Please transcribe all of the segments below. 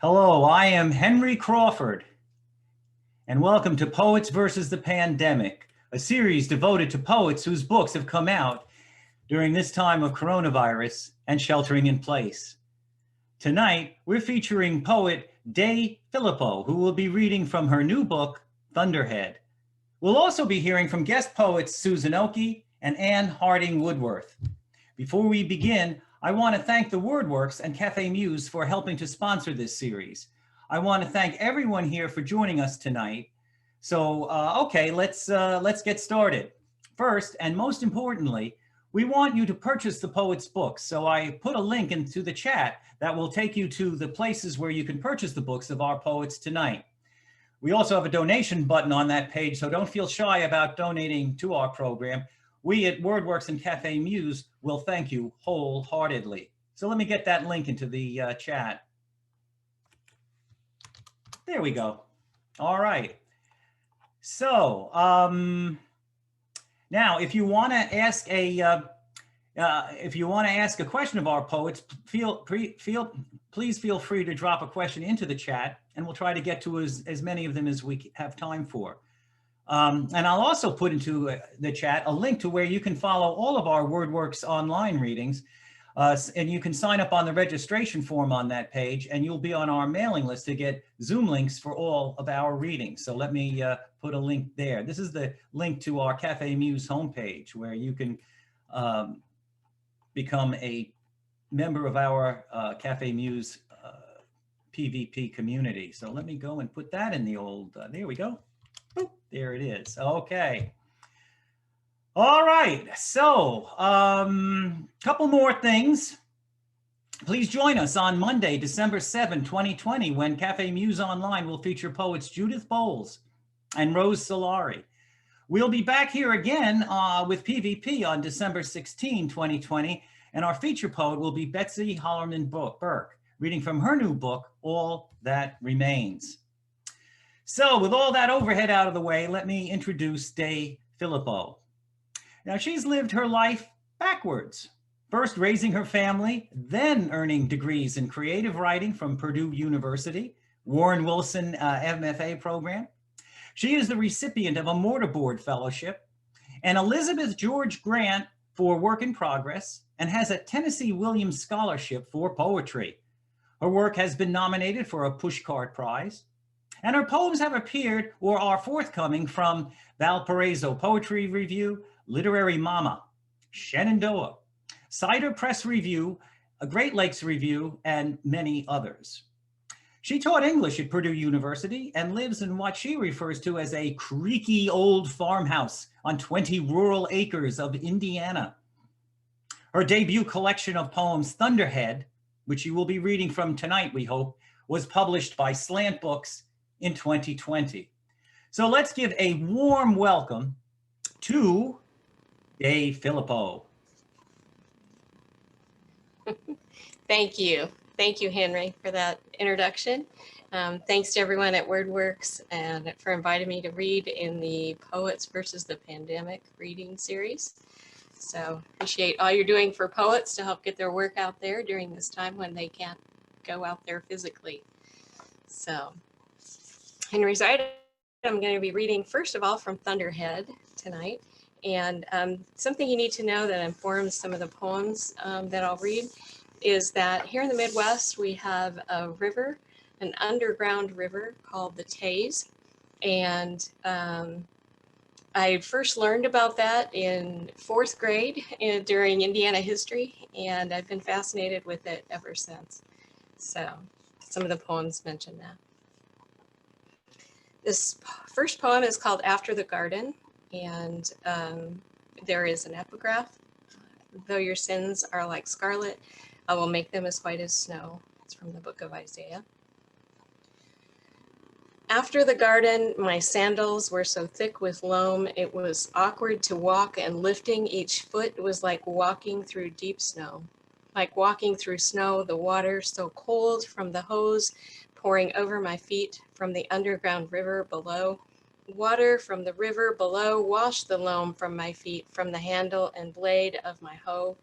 Hello, I am Henry Crawford, and welcome to Poets versus the Pandemic, a series devoted to poets whose books have come out during this time of coronavirus and sheltering in place. Tonight, we're featuring poet Daye Phillippo, who will be reading from her new book, Thunderhead. We'll also be hearing from guest poets Susan Oki and Harding Woodworth. Before we begin, I want to thank the WordWorks and Cafe Muse for helping to sponsor this series. I want to thank everyone here for joining us tonight. So, okay, let's get started. First, and most importantly, we want you to purchase the poet's books. So I put a link into the chat that will take you to the places where you can purchase the books of our poets tonight. We also have a donation button on that page, so don't feel shy about donating to our program. We at WordWorks and Cafe Muse will thank you wholeheartedly. So let me get that link into the chat. There we go. All right. So now, if you want to ask a question of our poets, please feel free to drop a question into the chat, and we'll try to get to as many of them as we have time for. And I'll also put into the chat a link to where you can follow all of our WordWorks online readings. And you can sign up on the registration form on that page, and you'll be on our mailing list to get Zoom links for all of our readings. So let me put a link there. This is the link to our Cafe Muse homepage, where you can become a member of our Cafe Muse PvP community. So let me go and put that in the old, there we go. There it is. Okay. All right. So, couple more things. Please join us on Monday, December 7, 2020, when Cafe Muse Online will feature poets Judith Bowles and Rose Solari. We'll be back here again with PvP on December 16, 2020, and our feature poet will be Betsy Hollerman Burke, reading from her new book, All That Remains. So with all that overhead out of the way, let me introduce Daye Phillippo. Now, she's lived her life backwards, first raising her family, then earning degrees in creative writing from Purdue University, Warren Wilson MFA program. She is the recipient of a Mortarboard Fellowship, an Elizabeth George Grant for Work in Progress, and has a Tennessee Williams Scholarship for Poetry. Her work has been nominated for a Pushcart Prize, and her poems have appeared or are forthcoming from Valparaiso Poetry Review, Literary Mama, Shenandoah, Cider Press Review, a Great Lakes Review, and many others. She taught English at Purdue University and lives in what she refers to as a creaky old farmhouse on 20 rural acres of Indiana. Her debut collection of poems, Thunderhead, which you will be reading from tonight, we hope, was published by Slant Books in 2020. So let's give a warm welcome to Daye Phillippo. Thank you. Thank you, Henry, for that introduction. Thanks to everyone at WordWorks and for inviting me to read in the Poets versus the Pandemic reading series. So appreciate all you're doing for poets to help get their work out there during this time when they can't go out there physically. So Henry's item, I'm going to be reading first of all from Thunderhead tonight. And something you need to know that informs some of the poems that I'll read is that here in the Midwest, we have a river, an underground river called the Taze. And I first learned about that in 4th grade during Indiana history, and I've been fascinated with it ever since. So some of the poems mention that. This first poem is called After the Garden, and there is an epigraph. Though your sins are like scarlet, I will make them as white as snow. It's from the book of Isaiah. After the garden, my sandals were so thick with loam, it was awkward to walk, and lifting each foot was like walking through deep snow. Like walking through snow, the water so cold from the hose pouring over my feet from the underground river below. Water from the river below washed the loam from my feet, from the handle and blade of my hoe.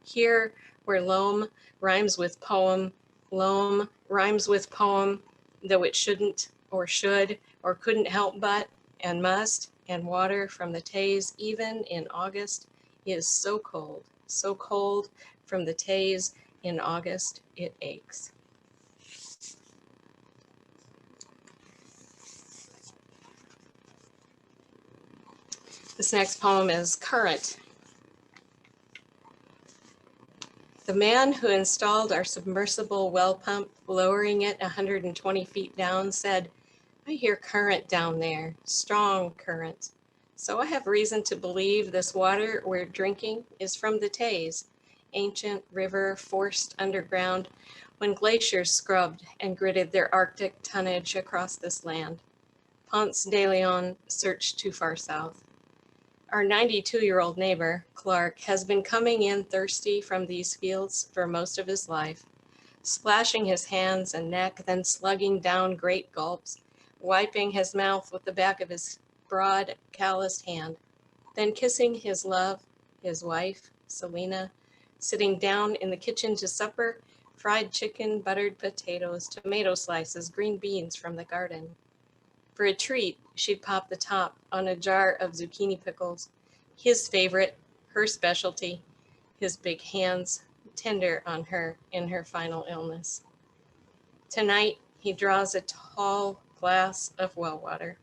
Here, where loam rhymes with poem, Loam rhymes with poem, though it shouldn't or should or couldn't help but and must, and water from the Tays even in August is so cold from the Tays in August it aches. This next poem is Current. The man who installed our submersible well pump, lowering it 120 feet down, said, "I hear current down there, strong current. So I have reason to believe this water we're drinking is from the Tays, ancient river forced underground when glaciers scrubbed and gritted their Arctic tonnage across this land. Ponce de Leon searched too far south. Our 92-year-old neighbor, Clark, has been coming in thirsty from these fields for most of his life, splashing his hands and neck, then slugging down great gulps, wiping his mouth with the back of his broad, calloused hand, then kissing his love, his wife, Selena, sitting down in the kitchen to supper, fried chicken, buttered potatoes, tomato slices, green beans from the garden. For a treat, she'd pop the top on a jar of zucchini pickles, his favorite, her specialty, his big hands tender on her in her final illness. Tonight, he draws a tall glass of well water.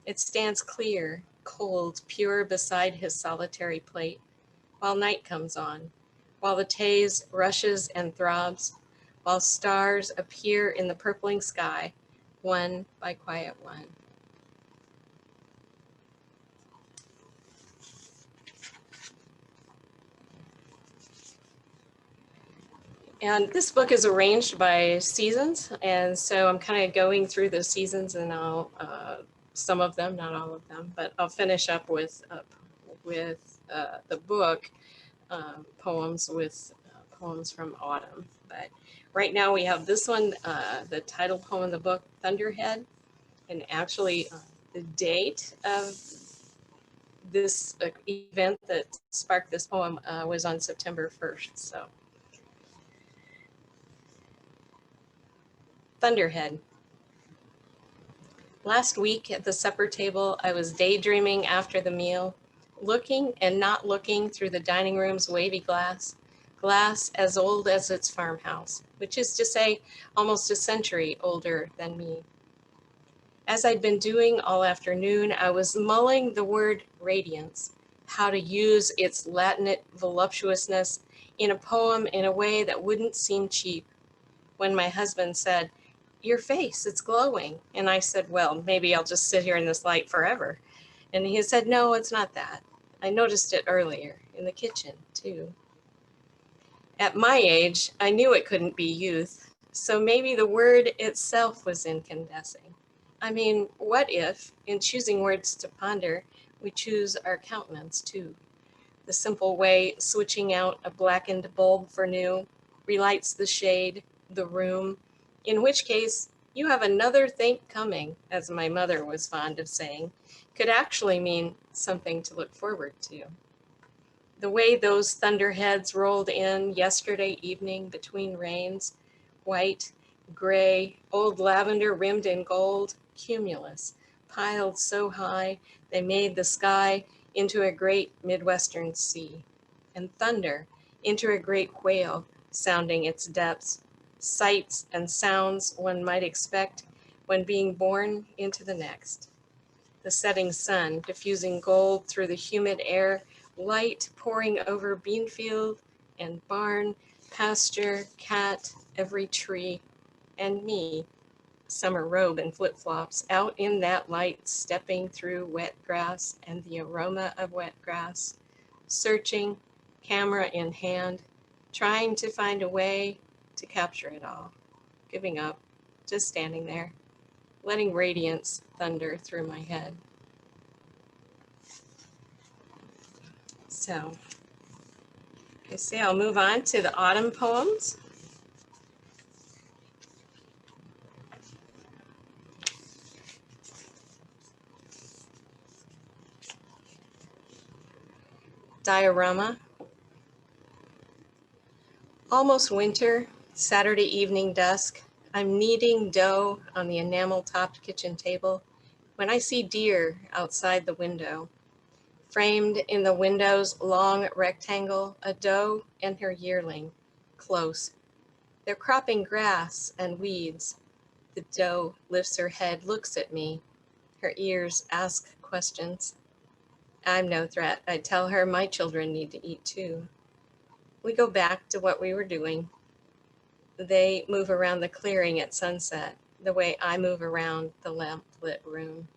It stands clear, cold, pure beside his solitary plate, while night comes on, while the Tays rushes and throbs, while stars appear in the purpling sky, one by quiet one. And this book is arranged by seasons, and so I'm kind of going through the seasons, and I'll some of them, not all of them, but I'll finish up with the book poems with poems from autumn. But right now we have this one, the title poem of the book, Thunderhead, and actually the date of this event that sparked this poem was on September 1st. So. Thunderhead. Last week at the supper table, I was daydreaming after the meal, looking and not looking through the dining room's wavy glass as old as its farmhouse, which is to say, almost a century older than me. As I'd been doing all afternoon, I was mulling the word radiance, how to use its Latinate voluptuousness in a poem in a way that wouldn't seem cheap, when my husband said, "Your face, it's glowing." And I said, "Well, maybe I'll just sit here in this light forever." And he said, "No, it's not that. I noticed it earlier in the kitchen too." At my age, I knew it couldn't be youth. So maybe the word itself was incandescing. I mean, what if, in choosing words to ponder, we choose our countenance too? The simple way switching out a blackened bulb for new relights the shade, the room, in which case you have another think coming, as my mother was fond of saying, could actually mean something to look forward to. The way those thunderheads rolled in yesterday evening between rains, white, gray, old lavender rimmed in gold, cumulus, piled so high they made the sky into a great Midwestern sea, and thunder into a great whale sounding its depths, sights and sounds one might expect when being born into the next. The setting sun diffusing gold through the humid air, light pouring over bean field and barn, pasture, cat, every tree, and me, summer robe and flip-flops, out in that light, stepping through wet grass and the aroma of wet grass, searching, camera in hand, trying to find a way to capture it all, giving up, just standing there, letting radiance thunder through my head. So, you see, I'll move on to the autumn poems. Diorama. Almost winter, Saturday evening dusk, I'm kneading dough on the enamel-topped kitchen table when I see deer outside the window. Framed in the window's long rectangle, a doe and her yearling, close. They're cropping grass and weeds. The doe lifts her head, looks at me. Her ears ask questions. I'm no threat. I tell her my children need to eat too. We go back to what we were doing. They move around the clearing at sunset, the way I move around the lamp-lit room.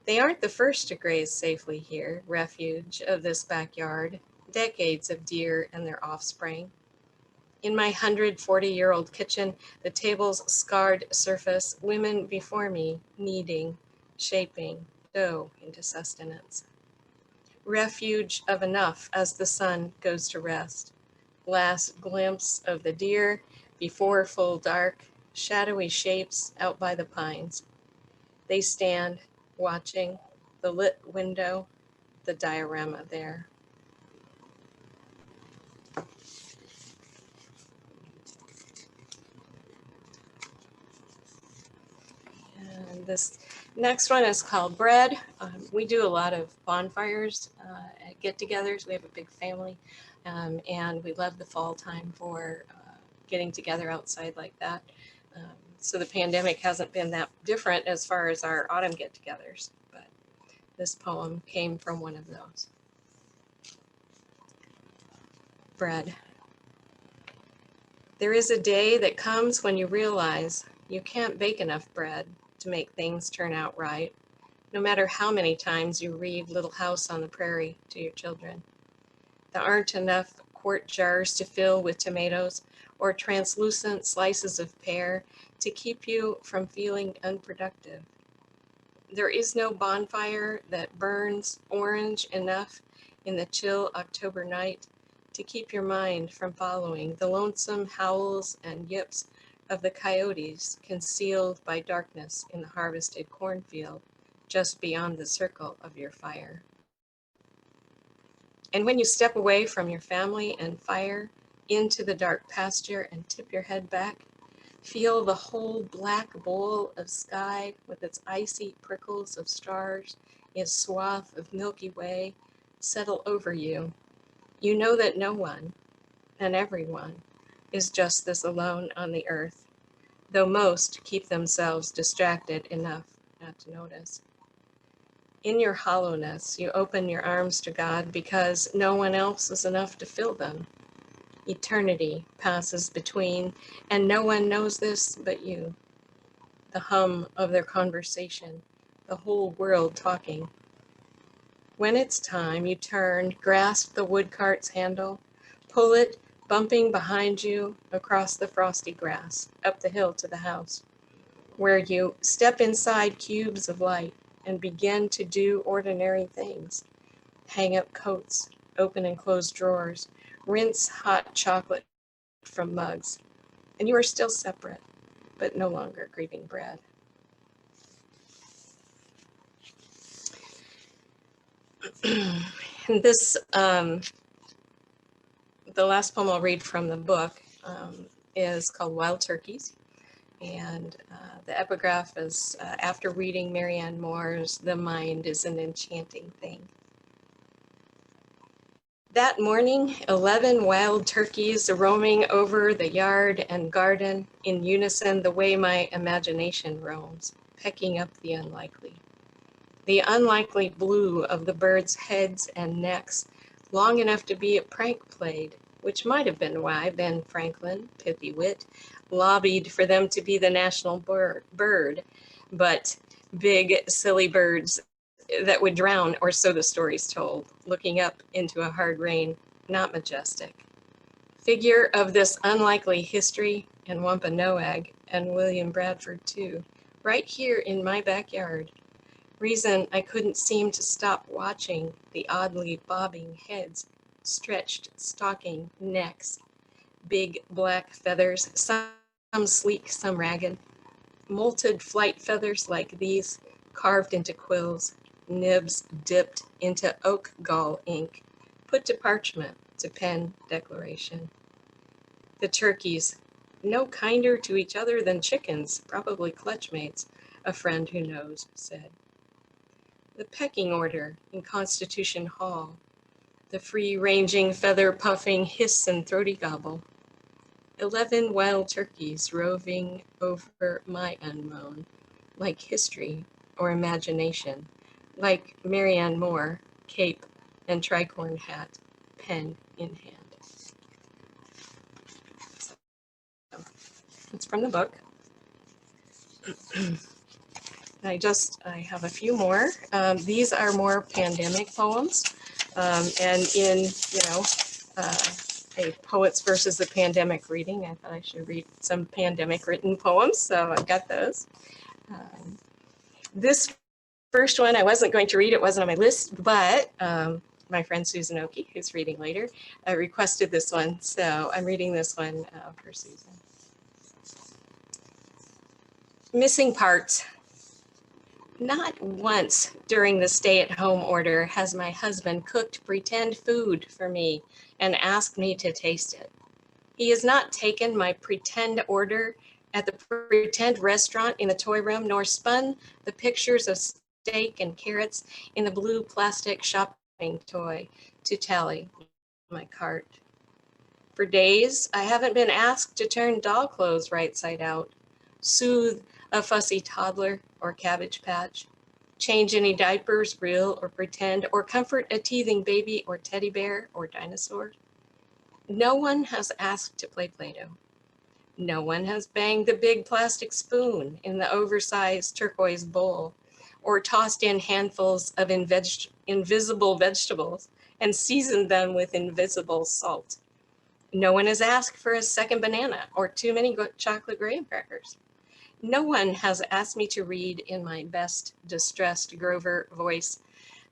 They aren't the first to graze safely here, refuge of this backyard, decades of deer and their offspring. In my 140-year-old kitchen, the table's scarred surface, women before me kneading, shaping dough into sustenance. Refuge of enough as the sun goes to rest. Last glimpse of the deer before full dark, shadowy shapes out by the pines. They stand watching the lit window, the diorama there. And this next one is called Bread. We do a lot of bonfires at get-togethers. We have a big family, and we love the fall time for getting together outside like that. So the pandemic hasn't been that different as far as our autumn get-togethers, but this poem came from one of those. Bread. There is a day that comes when you realize you can't bake enough bread to make things turn out right, no matter how many times you read Little House on the Prairie to your children. There aren't enough quart jars to fill with tomatoes or translucent slices of pear to keep you from feeling unproductive. There is no bonfire that burns orange enough in the chill October night to keep your mind from following the lonesome howls and yips of the coyotes concealed by darkness in the harvested cornfield just beyond the circle of your fire. And when you step away from your family and fire into the dark pasture and tip your head back, feel the whole black bowl of sky with its icy prickles of stars, its swath of Milky Way settle over you. You know that no one and everyone is just this alone on the earth, though most keep themselves distracted enough not to notice. In your hollowness, you open your arms to God because no one else is enough to fill them. Eternity passes between, and no one knows this but you. The hum of their conversation, the whole world talking. When it's time, you turn, grasp the wood cart's handle, pull it, bumping behind you across the frosty grass, up the hill to the house, where you step inside cubes of light and begin to do ordinary things. Hang up coats, open and close drawers, rinse hot chocolate from mugs, and you are still separate, but no longer grieving bread. And this, the last poem I'll read from the book is called Wild Turkeys. And the epigraph is, after reading Marianne Moore's The Mind is an Enchanting Thing. That morning, 11 wild turkeys roaming over the yard and garden in unison the way my imagination roams, pecking up the unlikely. The unlikely blue of the birds' heads and necks, long enough to be a prank played, which might have been why Ben Franklin, pithy wit, lobbied for them to be the national bird, but big, silly birds that would drown, or so the stories told, looking up into a hard rain, not majestic. Figure of this unlikely history, and Wampanoag, and William Bradford too, right here in my backyard. Reason I couldn't seem to stop watching the oddly bobbing heads, stretched stocking necks, big black feathers, some sleek, some ragged, molted flight feathers like these, carved into quills, nibs dipped into oak gall ink, put to parchment to pen declaration. The turkeys, no kinder to each other than chickens, probably clutchmates, a friend who knows said. The pecking order in Constitution Hall, the free-ranging, feather-puffing hiss and throaty gobble. 11 wild turkeys roving over my unmown, like history or imagination, like Marianne Moore, cape and tricorn hat, pen in hand. It's from the book. I have a few more. These are more pandemic poems. And in, a Poets versus the Pandemic reading, I thought I should read some pandemic written poems. So I've got those. This first one, I wasn't going to read, it wasn't on my list, but my friend Susan Oki, who's reading later, requested this one. So I'm reading this one for Susan. Missing parts. Not once during the stay-at-home order has my husband cooked pretend food for me and asked me to taste it. He has not taken my pretend order at the pretend restaurant in the toy room, nor spun the pictures of steak and carrots in the blue plastic shopping toy to tally my cart. For days, I haven't been asked to turn doll clothes right side out, soothe a fussy toddler or Cabbage Patch, change any diapers, real or pretend, or comfort a teething baby or teddy bear or dinosaur. No one has asked to play Play-Doh. No one has banged the big plastic spoon in the oversized turquoise bowl or tossed in handfuls of invisible vegetables and seasoned them with invisible salt. No one has asked for a second banana or too many chocolate graham crackers. No one has asked me to read in my best distressed Grover voice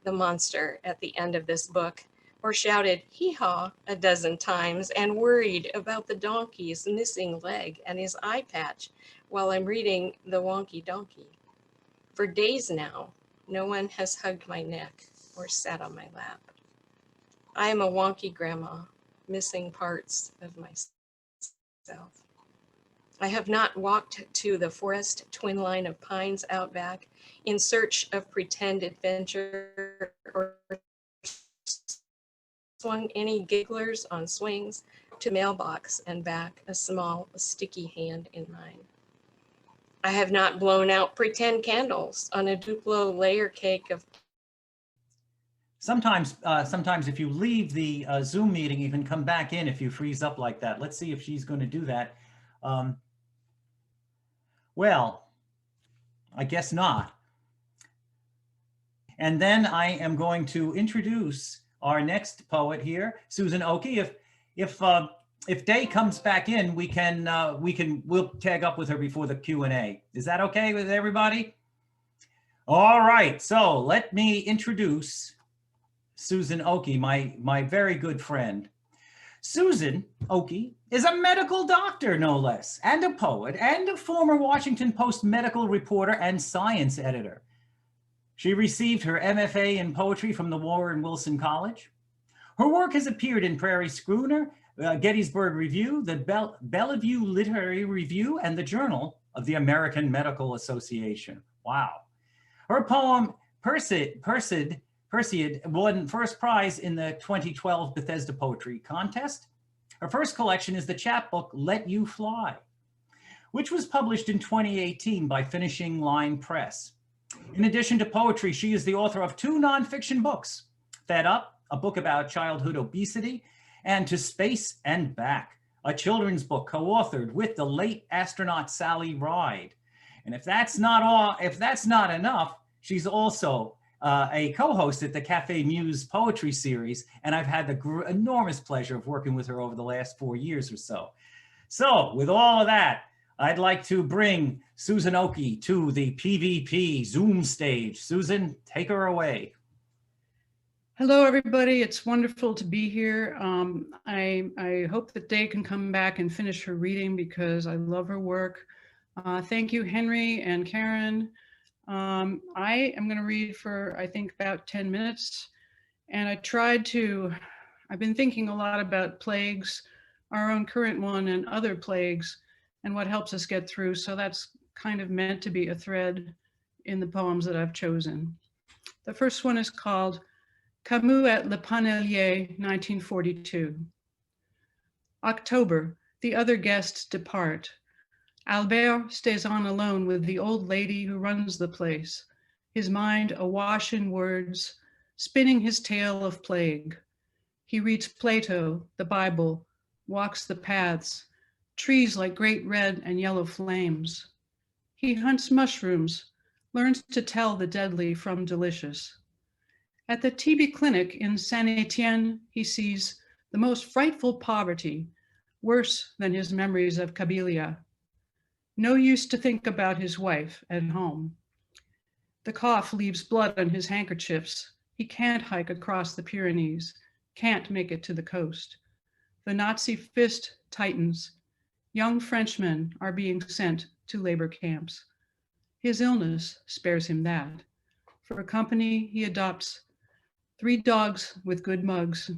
the monster at the end of this book, or shouted hee-haw a dozen times and worried about the donkey's missing leg and his eye patch while I'm reading The Wonky Donkey. For days now, no one has hugged my neck or sat on my lap. I am a wonky grandma, missing parts of myself. I have not walked to the forest twin line of pines out back in search of pretend adventure or swung any gigglers on swings to mailbox and back, a small, sticky hand in mine. I have not blown out pretend candles on a Duplo layer cake of. Sometimes if you leave the Zoom meeting, you can come back in if you freeze up like that. Let's see if she's going to do that. Well, I guess not. And then I am going to introduce our next poet here, Susan Oki. If Daye comes back in, we'll tag up with her before the Q&A. Is that okay with everybody? All right, so let me introduce Susan Oki, my very good friend. Susan Oki is a medical doctor, no less, and a poet, and a former Washington Post medical reporter and science editor. She received her MFA in poetry from the Warren Wilson College. Her work has appeared in Prairie Schooner, Gettysburg Review, the Bellevue Literary Review, and the Journal of the American Medical Association. Wow. Her poem, Perseid, won first prize in the 2012 Bethesda Poetry Contest. Her first collection is the chapbook, Let You Fly, which was published in 2018 by Finishing Line Press. In addition to poetry, she is the author of 2 nonfiction books, Fed Up, a book about childhood obesity, and To Space and Back, a children's book co-authored with the late astronaut Sally Ride. And if that's not enough, she's also a co-host at the Cafe Muse Poetry Series, and I've had the enormous pleasure of working with her over the last 4 years or so. So with all of that, I'd like to bring Susan Oki to the PVP Zoom stage. Susan, take her away. Hello, everybody. It's wonderful to be here. I hope that Daye can come back and finish her reading because I love her work. Thank you, Henry and Karen. I am going to read for, I think, about 10 minutes. And I've been thinking a lot about plagues our own current one and other plagues and what helps us get through. So that's kind of meant to be a thread in the poems that I've chosen. The first one is called Camus at Le Panelier, 1942. October, the other guests depart. Albert stays on alone with the old lady who runs the place, his mind awash in words, spinning his tale of plague. He reads Plato, the Bible, walks the paths, trees like great red and yellow flames. He hunts mushrooms, learns to tell the deadly from delicious. At the TB clinic in Saint-Étienne, he sees the most frightful poverty, worse than his memories of Kabylia. No use to think about his wife at home. The cough leaves blood on his handkerchiefs. He can't hike across the Pyrenees, can't make it to the coast. The Nazi fist tightens. Young Frenchmen are being sent to labor camps. His illness spares him that. For company, he adopts 3 dogs with good mugs.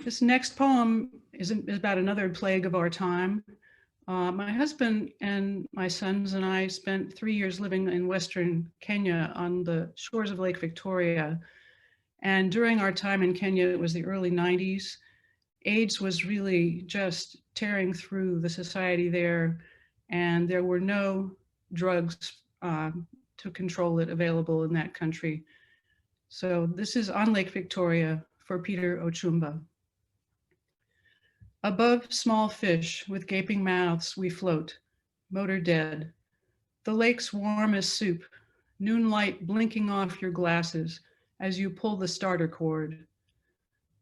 This next poem is about another plague of our time. My husband and my sons and I spent 3 years living in Western Kenya on the shores of Lake Victoria. And during our time in Kenya, it was the early 90s. AIDS was really just tearing through the society there, and there were no drugs to control it available in that country. So this is on Lake Victoria for Peter Ochumba. Above small fish with gaping mouths we float, motor dead. The lake's warm as soup, noon light blinking off your glasses as you pull the starter cord.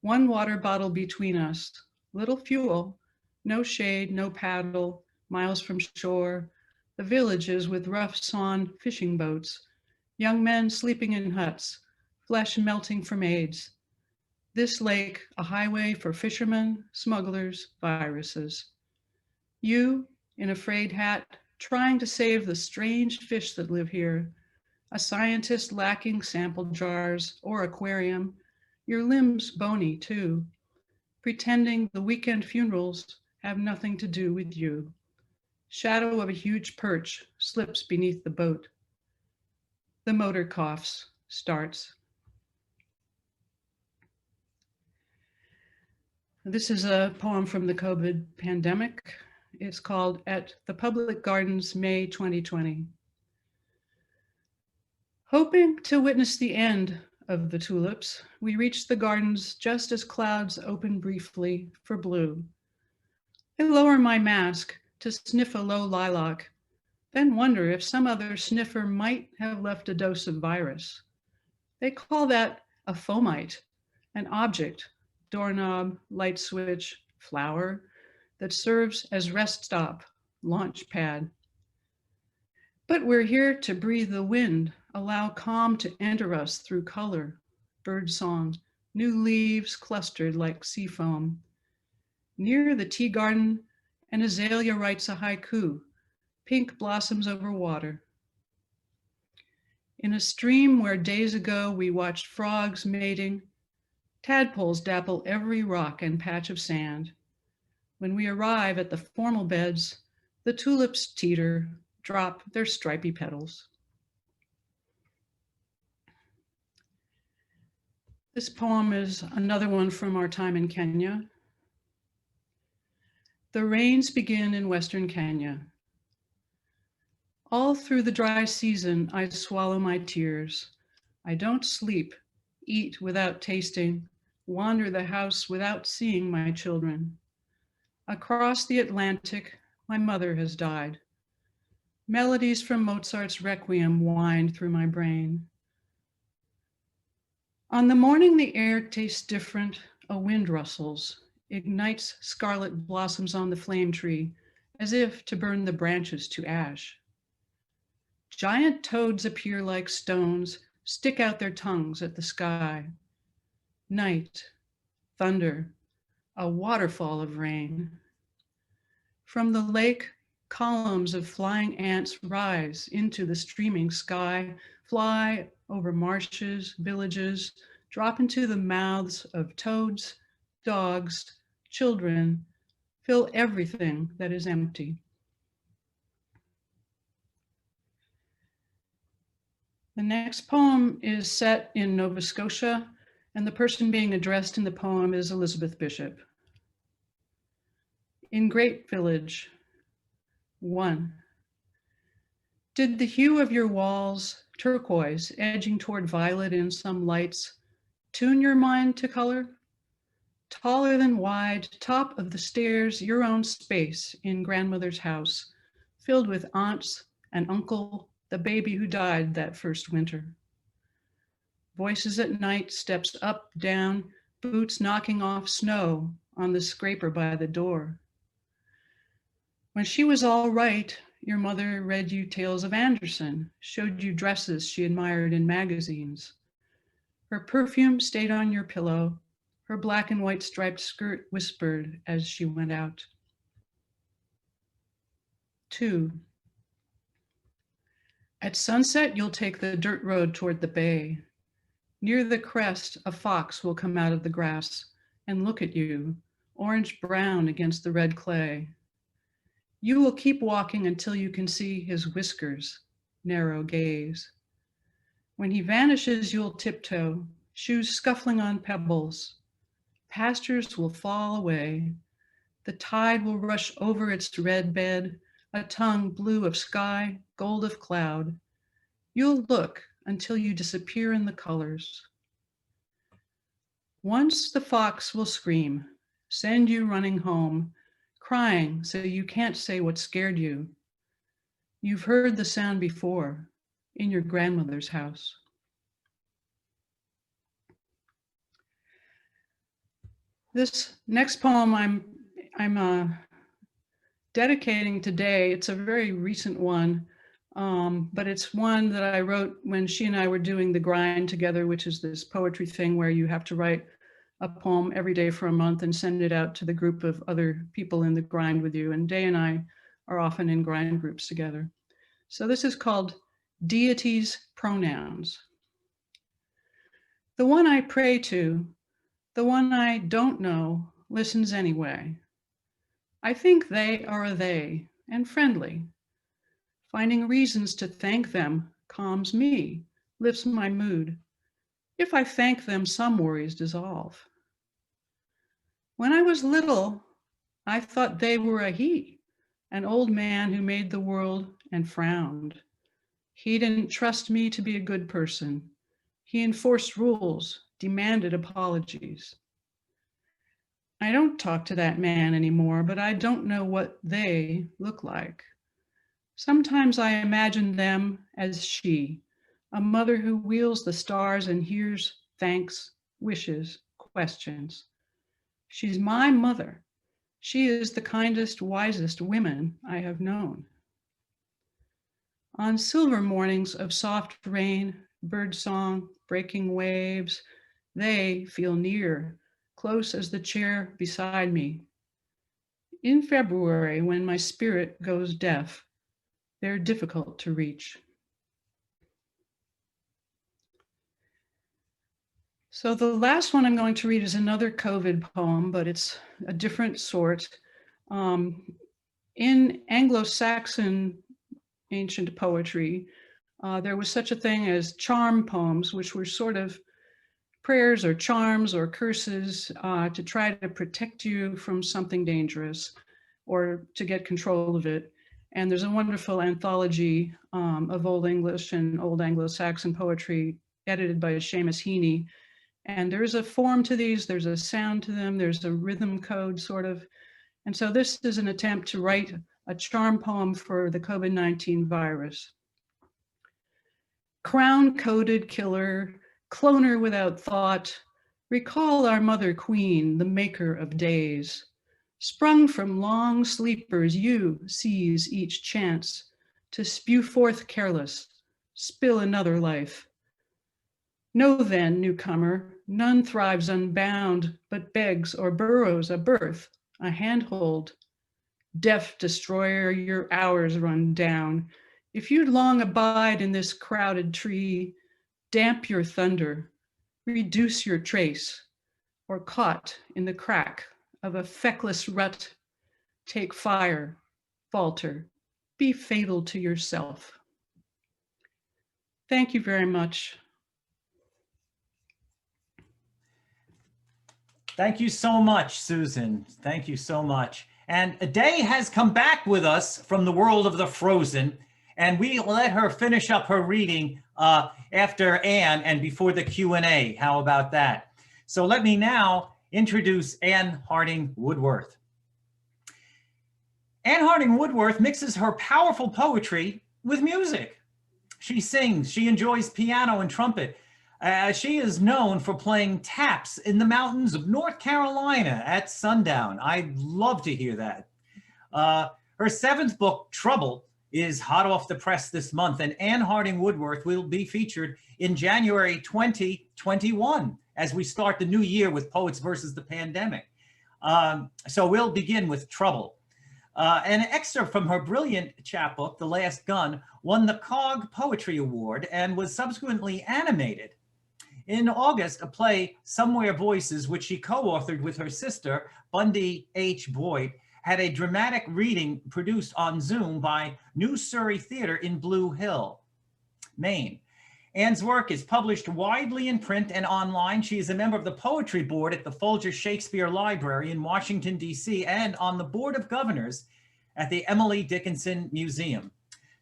1 water bottle between us, little fuel, no shade, no paddle, miles from shore, the villages with rough sawn fishing boats, young men sleeping in huts, flesh melting from AIDS. This lake, a highway for fishermen, smugglers, viruses. You, in a frayed hat, trying to save the strange fish that live here, a scientist lacking sample jars or aquarium, your limbs bony too, pretending the weekend funerals have nothing to do with you. Shadow of a huge perch slips beneath the boat. The motor coughs, starts. This is a poem from the COVID pandemic. It's called At the Public Gardens, May 2020. Hoping to witness the end of the tulips, we reached the gardens just as clouds open briefly for blue. I lower my mask to sniff a low lilac, then wonder if some other sniffer might have left a dose of virus. They call that a fomite, an object, doorknob, light switch, flower, that serves as rest stop, launch pad. But we're here to breathe the wind, allow calm to enter us through color, bird song, new leaves clustered like sea foam. Near the tea garden, an azalea writes a haiku, pink blossoms over water. In a stream where days ago we watched frogs mating, tadpoles dapple every rock and patch of sand. When we arrive at the formal beds, the tulips teeter, drop their stripy petals. This poem is another one from our time in Kenya. The rains begin in Western Kenya. All through the dry season, I swallow my tears. I don't sleep, eat without tasting, wander the house without seeing my children. Across the Atlantic, my mother has died. Melodies from Mozart's Requiem wind through my brain. On the morning the air tastes different, a wind rustles, ignites scarlet blossoms on the flame tree, as if to burn the branches to ash. Giant toads appear like stones, stick out their tongues at the sky. Night, thunder, a waterfall of rain. From the lake, columns of flying ants rise into the streaming sky, fly over marshes, villages, drop into the mouths of toads, dogs, children, fill everything that is empty. The next poem is set in Nova Scotia, and the person being addressed in the poem is Elizabeth Bishop. In Great Village, 1. Did the hue of your walls, turquoise, edging toward violet in some lights, tune your mind to color? Taller than wide, top of the stairs, your own space in grandmother's house, filled with aunts and uncle, the baby who died that first winter. Voices at night, steps up, down, boots knocking off snow on the scraper by the door. When she was all right, your mother read you tales of Anderson, showed you dresses she admired in magazines. Her perfume stayed on your pillow. Her black and white striped skirt whispered as she went out. 2. At sunset, you'll take the dirt road toward the bay. Near the crest, a fox will come out of the grass and look at you, orange-brown against the red clay. You will keep walking until you can see his whiskers, narrow gaze. When he vanishes, you'll tiptoe, shoes scuffling on pebbles. Pastures will fall away. The tide will rush over its red bed, a tongue blue of sky, gold of cloud. You'll look until you disappear in the colors. Once the fox will scream, send you running home, crying so you can't say what scared you. You've heard the sound before in your grandmother's house. This next poem I'm dedicating today. It's a very recent one, but it's one that I wrote when she and I were doing the grind together, which is this poetry thing where you have to write a poem every day for a month and send it out to the group of other people in the grind with you. And Daye and I are often in grind groups together. So this is called Deity's Pronouns. The one I pray to, the one I don't know, listens anyway. I think they are a they and friendly. Finding reasons to thank them calms me, lifts my mood. If I thank them, some worries dissolve. When I was little, I thought they were a he, an old man who made the world and frowned. He didn't trust me to be a good person. He enforced rules, demanded apologies. I don't talk to that man anymore, but I don't know what they look like. Sometimes I imagine them as she, a mother who wheels the stars and hears thanks, wishes, questions. She's my mother. She is the kindest, wisest woman I have known. On silver mornings of soft rain, birdsong, breaking waves, they feel near, close as the chair beside me. In February, when my spirit goes deaf, they're difficult to reach. So the last one I'm going to read is another COVID poem, but it's a different sort. In Anglo-Saxon ancient poetry, there was such a thing as charm poems, which were sort of prayers or charms or curses to try to protect you from something dangerous or to get control of it. And there's a wonderful anthology of Old English and Old Anglo-Saxon poetry edited by Seamus Heaney. And there's a form to these, there's a sound to them, there's a rhythm code sort of. And so this is an attempt to write a charm poem for the COVID-19 virus. Crown-coated killer, cloner without thought, recall our mother queen, the maker of days. Sprung from long sleepers, you seize each chance to spew forth careless, spill another life. Know then, newcomer, none thrives unbound, but begs or burrows a birth, a handhold. Deaf destroyer, your hours run down. If you'd long abide in this crowded tree, damp your thunder, reduce your trace, or caught in the crack of a feckless rut, take fire, falter, be fatal to yourself. Thank you very much. Thank you so much, Susan. Thank you so much. And Daye has come back with us from the world of the frozen, and we let her finish up her reading after Anne and before the Q&A. How about that? So let me now introduce Anne Harding Woodworth. Anne Harding Woodworth mixes her powerful poetry with music. She sings, she enjoys piano and trumpet. She is known for playing taps in the mountains of North Carolina at sundown. I'd love to hear that. Her seventh book, Trouble, is hot off the press this month, and Anne Harding Woodworth will be featured in January 2021 as we start the new year with Poets versus the Pandemic. So we'll begin with Trouble. An excerpt from her brilliant chapbook, The Last Gun, won the COG Poetry Award and was subsequently animated. In August, a play, Somewhere Voices, which she co-authored with her sister, Bundy H. Boyd, had a dramatic reading produced on Zoom by New Surrey Theatre in Blue Hill, Maine. Anne's work is published widely in print and online. She is a member of the Poetry Board at the Folger Shakespeare Library in Washington, D.C., and on the Board of Governors at the Emily Dickinson Museum.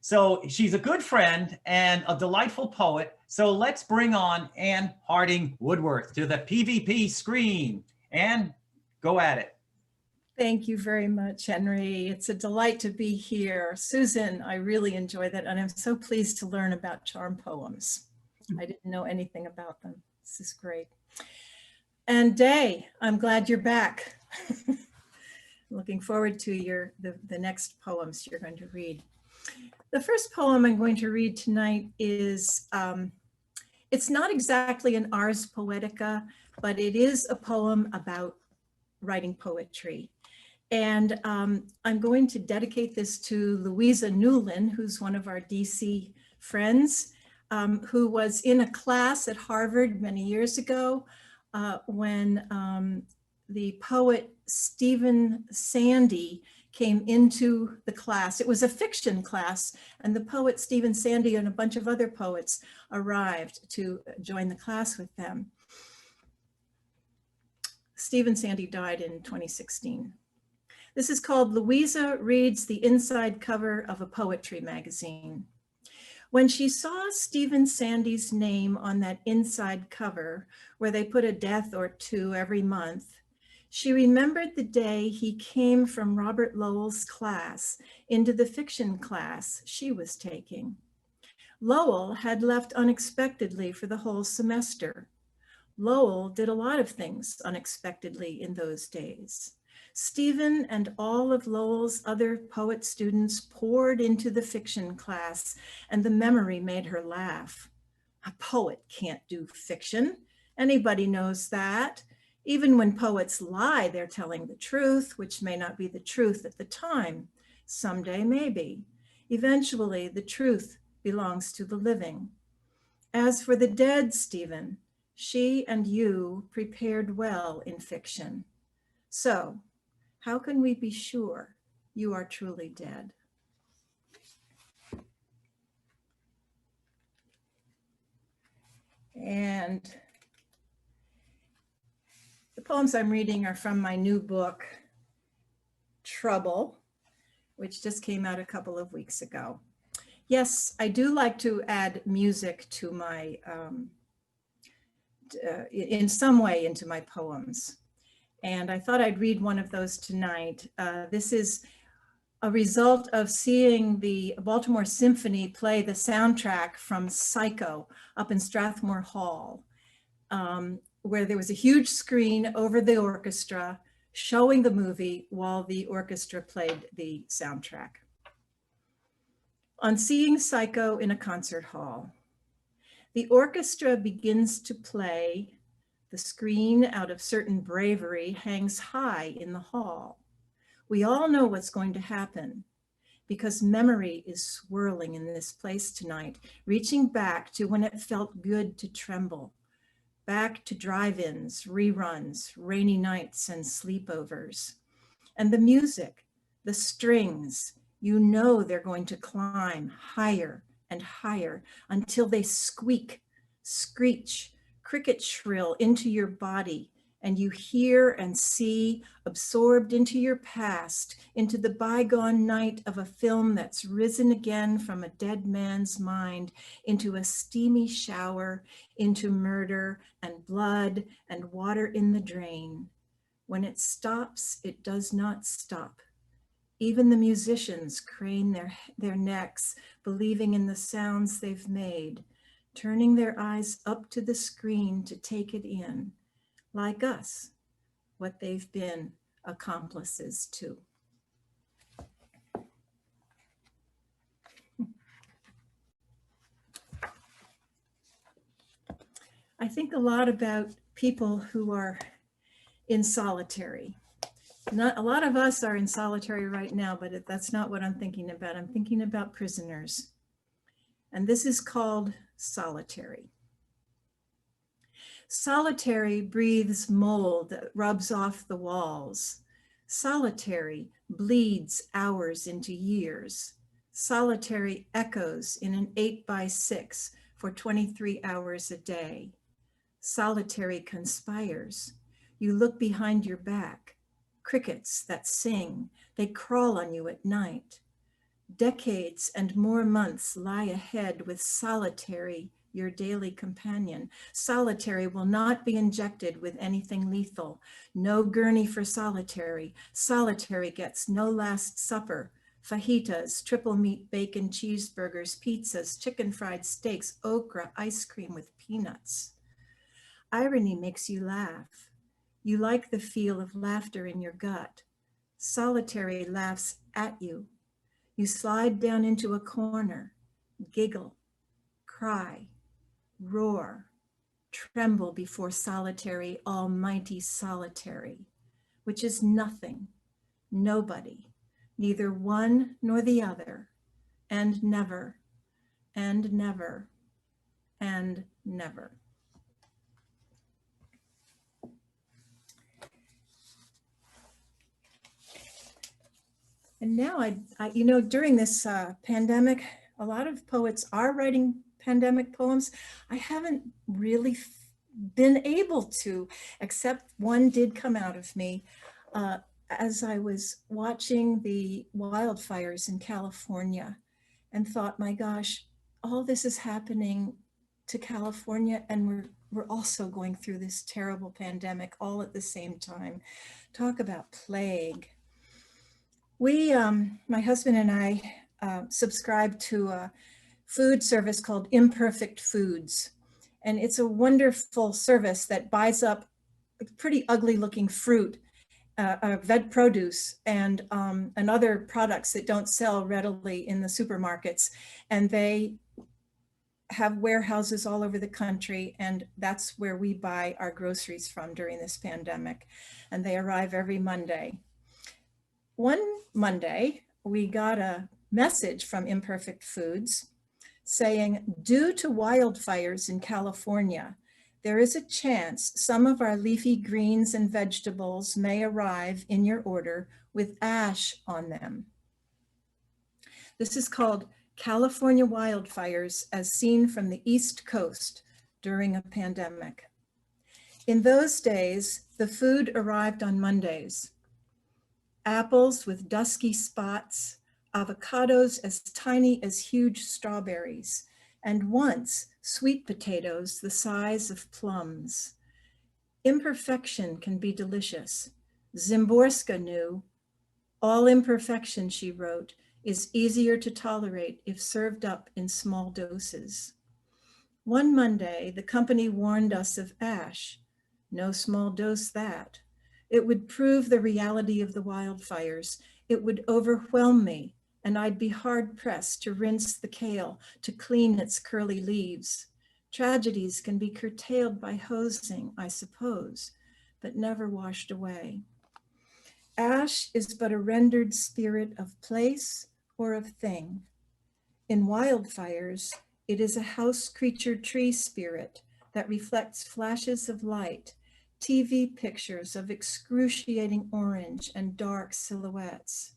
So she's a good friend and a delightful poet. So let's bring on Anne Harding Woodworth to the PVP screen. Anne, go at it. Thank you very much, Henry. It's a delight to be here. Susan, I really enjoy that, and I'm so pleased to learn about charm poems. I didn't know anything about them. This is great. And Daye, I'm glad you're back. Looking forward to the next poems you're going to read. The first poem I'm going to read tonight is, it's not exactly an Ars Poetica, but it is a poem about writing poetry. And I'm going to dedicate this to Louisa Newlin, who's one of our DC friends, who was in a class at Harvard many years ago when the poet Stephen Sandy came into the class. It was a fiction class, and the poet Stephen Sandy and a bunch of other poets arrived to join the class with them. Stephen Sandy died in 2016. This is called Louisa Reads the Inside Cover of a Poetry Magazine. When she saw Stephen Sandy's name on that inside cover, where they put a death or two every month, she remembered the day he came from Robert Lowell's class into the fiction class she was taking. Lowell had left unexpectedly for the whole semester. Lowell did a lot of things unexpectedly in those days. Stephen and all of Lowell's other poet students poured into the fiction class, and the memory made her laugh. A poet can't do fiction. Anybody knows that. Even when poets lie, they're telling the truth, which may not be the truth at the time. Someday, maybe. Eventually, the truth belongs to the living. As for the dead, Stephen, she and you prepared well in fiction. So, how can we be sure you are truly dead? And the poems I'm reading are from my new book, Trouble, which just came out a couple of weeks ago. Yes, I do like to add music to my, in some way into my poems. And I thought I'd read one of those tonight. This is a result of seeing the Baltimore Symphony play the soundtrack from Psycho up in Strathmore Hall, where there was a huge screen over the orchestra showing the movie while the orchestra played the soundtrack. On seeing Psycho in a concert hall, the orchestra begins to play. The screen, out of certain bravery, hangs high in the hall. We all know what's going to happen because memory is swirling in this place tonight, reaching back to when it felt good to tremble, back to drive-ins, reruns, rainy nights, and sleepovers. And the music, the strings, you know they're going to climb higher and higher until they squeak, screech, cricket shrill into your body, and you hear and see, absorbed into your past, into the bygone night of a film that's risen again from a dead man's mind, into a steamy shower, into murder and blood and water in the drain. When it stops, it does not stop. Even the musicians crane their necks, believing in the sounds they've made, turning their eyes up to the screen to take it in, like us, what they've been accomplices to. I think a lot about people who are in solitary. Not a lot of us are in solitary right now, but that's not what I'm thinking about. I'm thinking about prisoners. And this is called solitary. Solitary breathes mold that rubs off the walls. Solitary bleeds hours into years. Solitary echoes in an 8x6 for 23 hours a day. Solitary conspires. You look behind your back. Crickets that sing, they crawl on you at night. Decades and more months lie ahead with solitary, your daily companion. Solitary will not be injected with anything lethal. No gurney for solitary. Solitary gets no last supper. Fajitas, triple meat bacon cheeseburgers, pizzas, chicken fried steaks, okra, ice cream with peanuts. Irony makes you laugh. You like the feel of laughter in your gut. Solitary laughs at you. You slide down into a corner, giggle, cry, roar, tremble before solitary, almighty solitary, which is nothing, nobody, neither one nor the other, and never, and never, and never. And now during this pandemic, a lot of poets are writing pandemic poems. I haven't really been able to, except one did come out of me as I was watching the wildfires in California and thought, my gosh, all this is happening to California, and we're also going through this terrible pandemic all at the same time. Talk about plague. We, my husband and I, subscribe to a food service called Imperfect Foods. And it's a wonderful service that buys up pretty ugly looking fruit, veg produce, and other products that don't sell readily in the supermarkets. And they have warehouses all over the country, and that's where we buy our groceries from during this pandemic. And they arrive every Monday. One Monday, we got a message from Imperfect Foods saying, due to wildfires in California, there is a chance some of our leafy greens and vegetables may arrive in your order with ash on them. This is called California wildfires as seen from the East Coast during a pandemic. In those days, the food arrived on Mondays. Apples with dusky spots, avocados as tiny as huge strawberries, and once sweet potatoes the size of plums. Imperfection can be delicious. Zimborska knew, all imperfection, she wrote, is easier to tolerate if served up in small doses. One Monday, the company warned us of ash. No small dose that. It would prove the reality of the wildfires. It would overwhelm me, and I'd be hard pressed to rinse the kale, to clean its curly leaves. Tragedies can be curtailed by hosing, I suppose, but never washed away. Ash is but a rendered spirit of place or of thing. In wildfires, it is a house creature tree spirit, that reflects flashes of light, TV pictures of excruciating orange and dark silhouettes.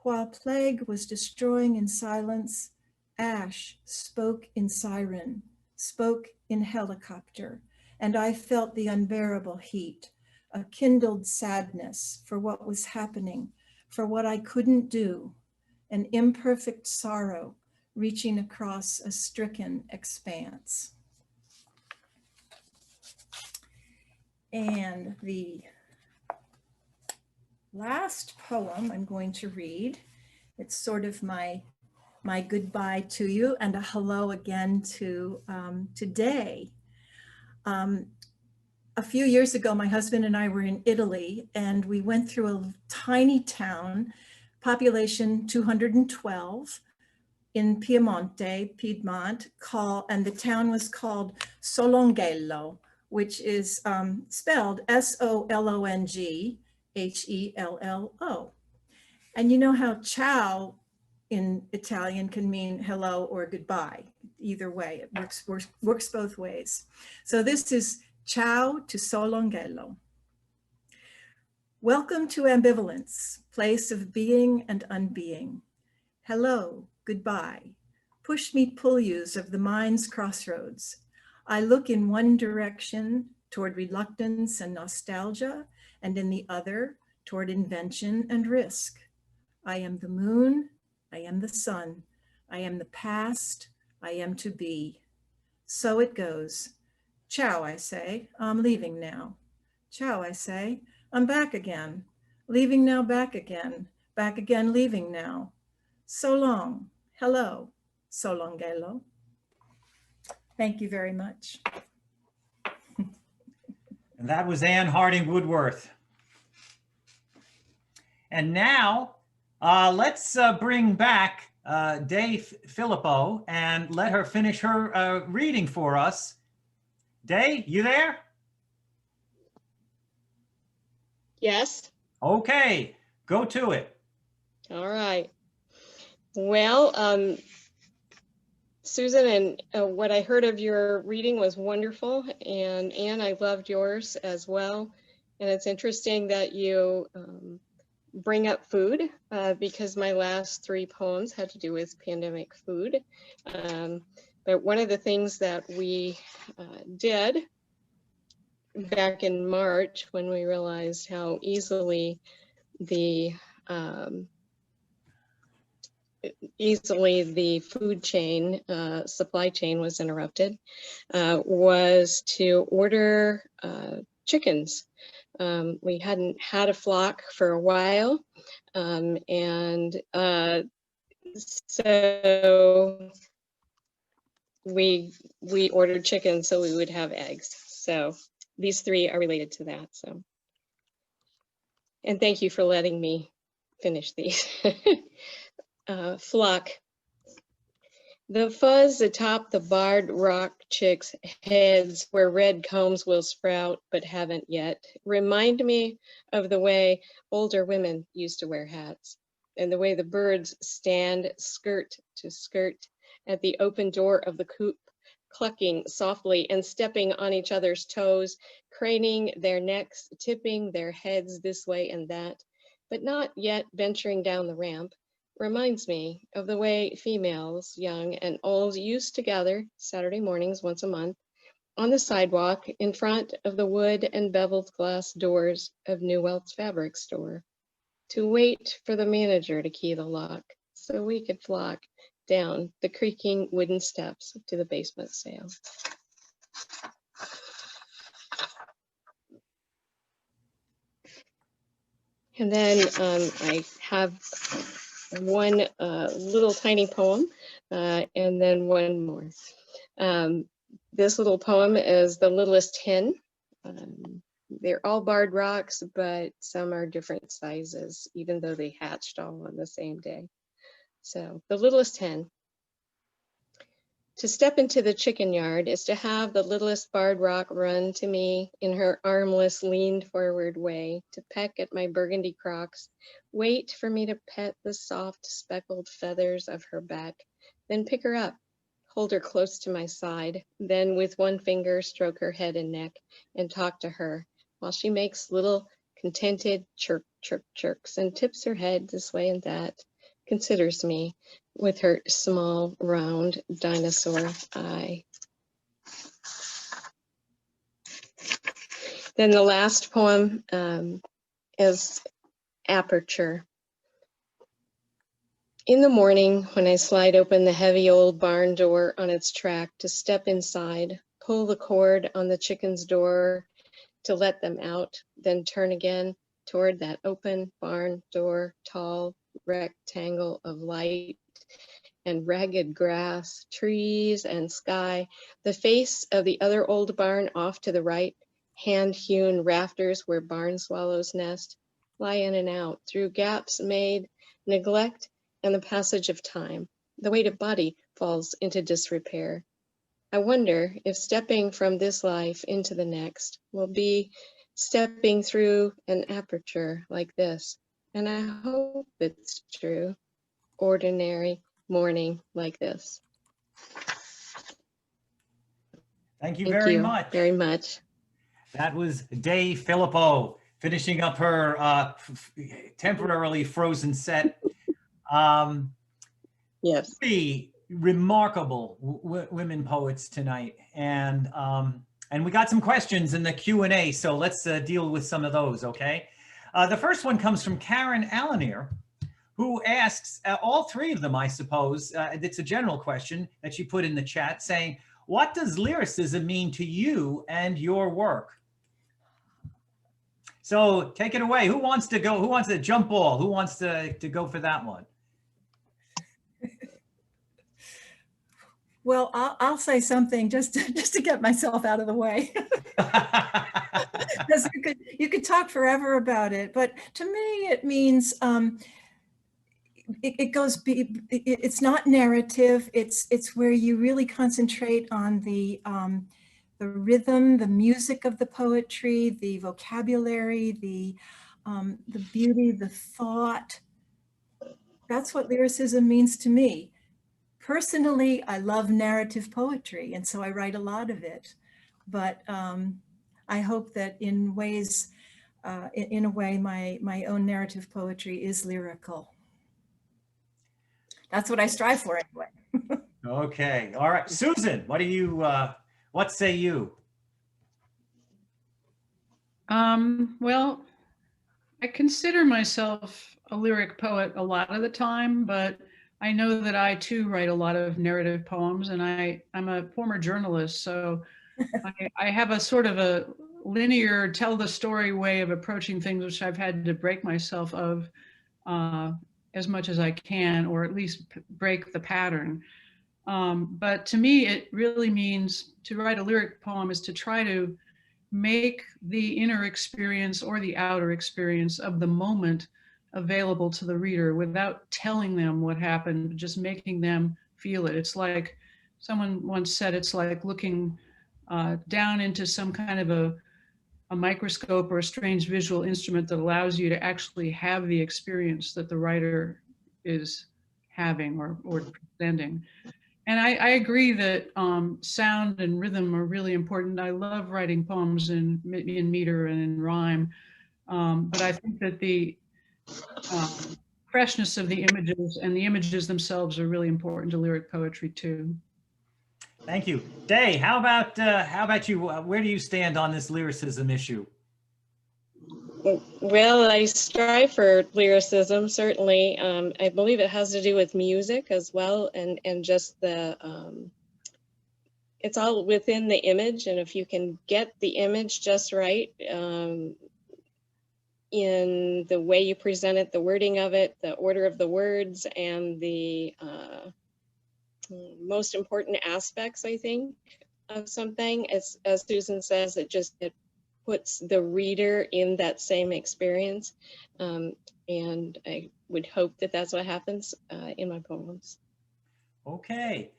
While plague was destroying in silence, ash spoke in siren, spoke in helicopter, and I felt the unbearable heat, a kindled sadness for what was happening, for what I couldn't do, an imperfect sorrow reaching across a stricken expanse. And the last poem I'm going to read, it's sort of my goodbye to you and a hello again to Daye. A few years ago, my husband and I were in Italy, and we went through a tiny town, population 212, in Piemonte, Piedmont, and the town was called Solonghello, which is spelled Solonghello. And you know how ciao in Italian can mean hello or goodbye. Either way, it works both ways. So this is ciao to Solonghello. Welcome to ambivalence, place of being and unbeing. Hello, goodbye. Push me pull yous of the mind's crossroads. I look in one direction toward reluctance and nostalgia, and in the other toward invention and risk. I am the moon, I am the sun, I am the past, I am to be. So it goes. Ciao, I say, I'm leaving now. Ciao, I say, I'm back again. Leaving now, back again, leaving now. So long, hello, Solonghello. Thank you very much. And that was Harding Woodworth. And now let's bring back Daye Phillippo and let her finish her reading for us. Daye, you there? Yes. Okay, go to it. All right. Well, Susan, and what I heard of your reading was wonderful, and Anne, I loved yours as well. And it's interesting that you bring up food because my last 3 poems had to do with pandemic food. But one of the things that we did back in March, when we realized how easily the food chain, supply chain was interrupted, was to order chickens. We hadn't had a flock for a while, and so we ordered chickens so we would have eggs. So these 3 are related to that. So, and thank you for letting me finish these. Flock. The fuzz atop the barred rock chicks' heads where red combs will sprout but haven't yet remind me of the way older women used to wear hats, and the way the birds stand skirt to skirt at the open door of the coop, clucking softly and stepping on each other's toes, craning their necks, tipping their heads this way and that, but not yet venturing down the ramp. Reminds me of the way females, young and old, used to gather Saturday mornings once a month on the sidewalk in front of the wood and beveled glass doors of New Welt's fabric store to wait for the manager to key the lock so we could flock down the creaking wooden steps to the basement sale. And then I have one little tiny poem and then one more. This little poem is The Littlest Hen. They're all barred rocks, but some are different sizes, even though they hatched all on the same day. So, The Littlest Hen. To step into the chicken yard is to have the littlest barred rock run to me in her armless, leaned forward way, to peck at my burgundy Crocs, wait for me to pet the soft, speckled feathers of her back, then pick her up, hold her close to my side, then with one finger stroke her head and neck and talk to her while she makes little contented chirk, chirk, chirks and tips her head this way and that, considers me with her small, round dinosaur eye. Then the last poem is Aperture. In the morning, when I slide open the heavy old barn door on its track to step inside, pull the cord on the chicken's door to let them out, then turn again toward that open barn door, tall rectangle of light and ragged grass, trees and sky, the face of the other old barn off to the right, hand-hewn rafters where barn swallows nest, lie in and out through gaps made, neglect, and the passage of time. The weighted body falls into disrepair. I wonder if stepping from this life into the next will be stepping through an aperture like this. And I hope it's true. Ordinary morning like this. Thank you Thank very you much. very much. That was Daye Phillippo finishing up her temporarily frozen set. Yes. Three remarkable women poets tonight, and we got some questions in the Q&A, so let's deal with some of those, okay? The first one comes from Karen Alanier, who asks, all three of them, I suppose, it's a general question that she put in the chat, saying, what does lyricism mean to you and your work? So take it away. Who wants to go? Who wants to jump ball? Who wants to go for that one? Well, I'll say something just to get myself out of the way. Because you could talk forever about it, but to me it means it's not narrative. It's where you really concentrate on the rhythm, the music of the poetry, the vocabulary, the beauty, the thought. That's what lyricism means to me. Personally, I love narrative poetry, and so I write a lot of it. But I hope that in a way, my own narrative poetry is lyrical. That's what I strive for anyway. Okay, all right. Susan, what say you? Well, I consider myself a lyric poet a lot of the time, but I know that I too write a lot of narrative poems, and I'm a former journalist, so I have a sort of a linear tell the story way of approaching things, which I've had to break myself of as much as I can, or at least break the pattern. But to me, it really means to write a lyric poem is to try to make the inner experience or the outer experience of the moment available to the reader without telling them what happened, just making them feel it. It's like someone once said, it's like looking down into some kind of a microscope or a strange visual instrument that allows you to actually have the experience that the writer is having or presenting. And I agree that sound and rhythm are really important. I love writing poems in meter and in rhyme, but I think that the freshness of the images and the images themselves are really important to lyric poetry too. Thank you. Daye, how about you? Where do you stand on this lyricism issue? Well, I strive for lyricism, certainly. I believe it has to do with music as well, and just the, it's all within the image, and if you can get the image just right, in the way you present it, the wording of it, the order of the words, and the most important aspects, I think, of something, as Susan says, it puts the reader in that same experience. And I would hope that that's what happens in my poems. Okay.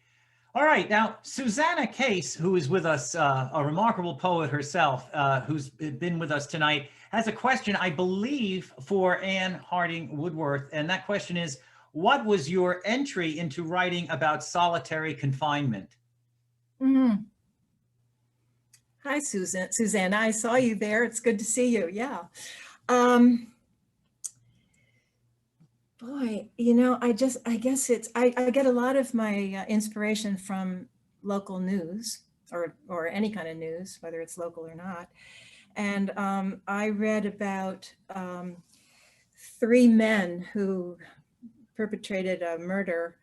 All right. Now, Susanna Case, who is with us, a remarkable poet herself, who's been with us tonight, has a question, I believe, for Anne Harding Woodworth. And that question is, what was your entry into writing about solitary confinement? Mm. Hi, Susan. Suzanne, I saw you there. It's good to see you. Yeah. Boy, you know, I guess I get a lot of my inspiration from local news or any kind of news, whether it's local or not. And I read about 3 men who perpetrated a murder.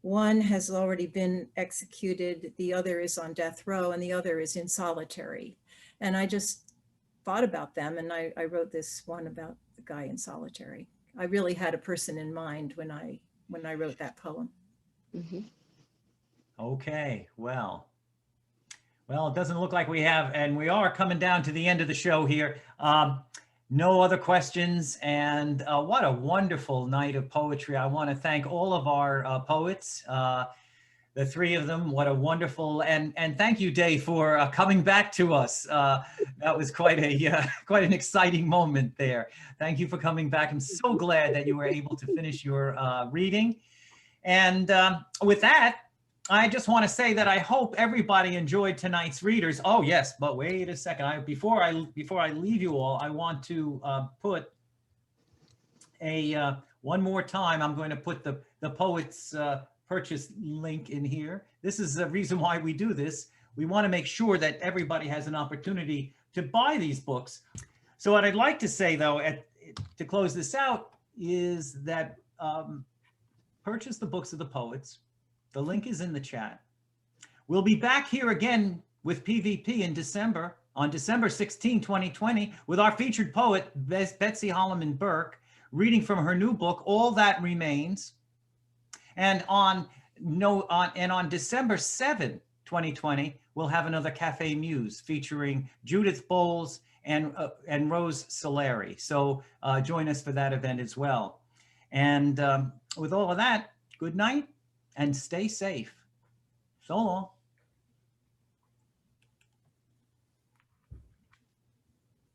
One has already been executed, the other is on death row, and the other is in solitary. And I just thought about them, and I wrote this one about the guy in solitary. I really had a person in mind when I wrote that poem. Mhm. Okay, well, it doesn't look like we have, and we are coming down to the end of the show here. No other questions, and what a wonderful night of poetry. I want to thank all of our poets, the 3 of them. What a wonderful, and thank you, Daye, for coming back to us. That was quite an exciting moment there. Thank you for coming back. I'm so glad that you were able to finish your reading. And with that, I just want to say that I hope everybody enjoyed tonight's readers. Oh yes, but wait a second. Before I leave you all, I want to put one more time. I'm going to put the poet's purchase link in here. This is the reason why we do this. We want to make sure that everybody has an opportunity to buy these books. So what I'd like to say, though, to close this out, is that purchase the books of the poets. The link is in the chat. We'll be back here again with PvP in December, on December 16, 2020, with our featured poet, Betsy Holloman Burke, reading from her new book, All That Remains. And on December 7, 2020, we'll have another Cafe Muse featuring Judith Bowles and Rose Solari. So join us for that event as well. And with all of that, good night and stay safe. So long.